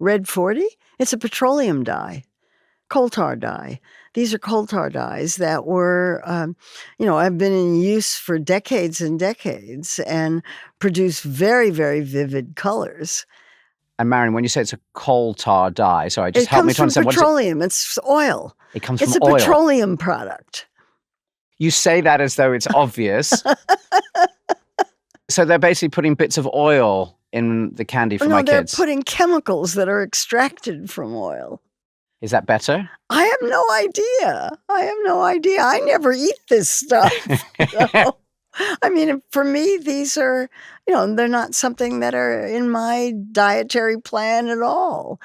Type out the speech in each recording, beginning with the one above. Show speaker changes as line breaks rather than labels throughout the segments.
Red 40? It's a petroleum dye, coal tar dye. These are coal tar dyes that were, have been in use for decades and decades and produce very, very vivid colors.
And Marion, when you say it's a coal tar dye, sorry, just
It
help me
comes
to
from
understand.
petroleum. It's oil.
It comes
It's
from
a
oil.
petroleum product.
You say that as though it's obvious. So they're basically putting bits of oil in the candy for my
they're
kids.
putting chemicals that are extracted from oil.
Is that better?
I have no idea. I never eat this stuff. I mean, for me, these are, they're not something that are in my dietary plan at all.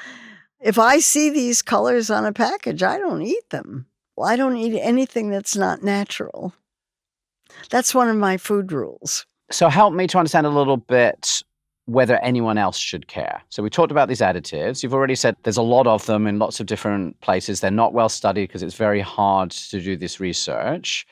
If I see these colors on a package, I don't eat them. Well, I don't eat anything that's not natural. That's one of my food rules.
So help me to understand a little bit whether anyone else should care. So we talked about these additives. You've already said there's a lot of them in lots of different places. They're not well studied because it's very hard to do this research.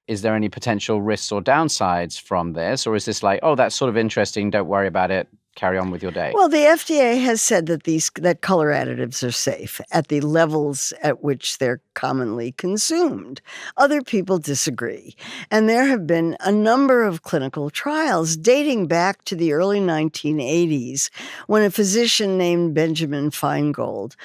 Is there any potential risks or downsides from this? Or is this like, oh, that's sort of interesting, don't worry about it, carry on with your day?
Well, the FDA has said that color additives are safe at the levels at which they're commonly consumed. Other people disagree. And there have been a number of clinical trials dating back to the early 1980s when a physician named Benjamin Feingold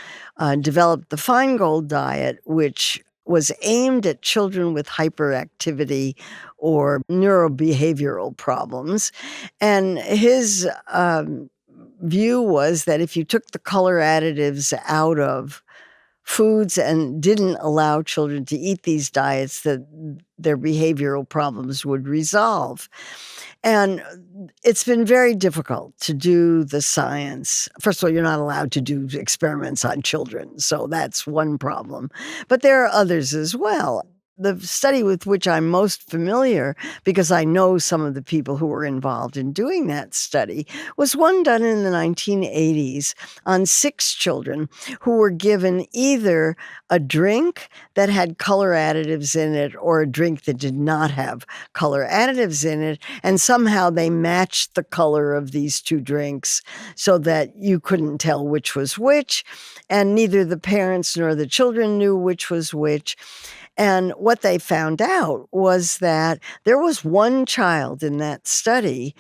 developed the Feingold diet, which was aimed at children with hyperactivity or neurobehavioral problems. And his view was that if you took the color additives out of foods and didn't allow children to eat these diets, that their behavioral problems would resolve. And it's been very difficult to do the science. First of all, you're not allowed to do experiments on children, so that's one problem. But there are others as well. The study with which I'm most familiar, because I know some of the people who were involved in doing that study, was one done in the 1980s on 6 children who were given either a drink that had color additives in it or a drink that did not have color additives in it, and somehow they matched the color of these 2 drinks so that you couldn't tell which was which, and neither the parents nor the children knew which was which. And what they found out was that there was one child in that study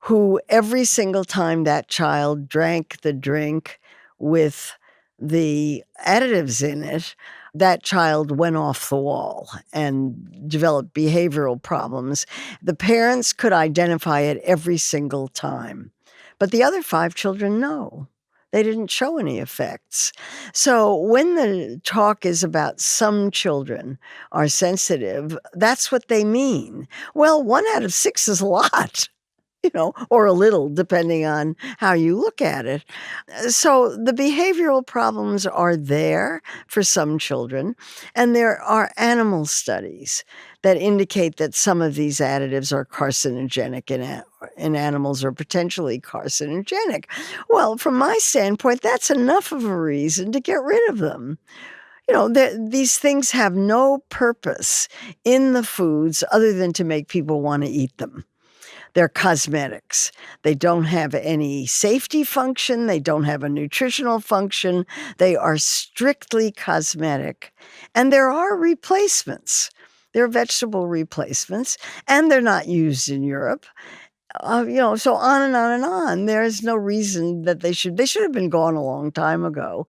who every single time that child drank the drink with the additives in it, that child went off the wall and developed behavioral problems. The parents could identify it every single time, but the other 5 children, no. They didn't show any effects. So when the talk is about some children are sensitive, that's what they mean. Well, 1 out of 6 is a lot, or a little, depending on how you look at it. So the behavioral problems are there for some children, and there are animal studies that indicate that some of these additives are carcinogenic in animals, or potentially carcinogenic. Well, from my standpoint, that's enough of a reason to get rid of them. These things have no purpose in the foods other than to make people want to eat them. They're cosmetics. They don't have any safety function. They don't have a nutritional function. They are strictly cosmetic. And there are replacements. There are vegetable replacements, and they're not used in Europe. So on and on and on. There's no reason that they should have been gone a long time ago.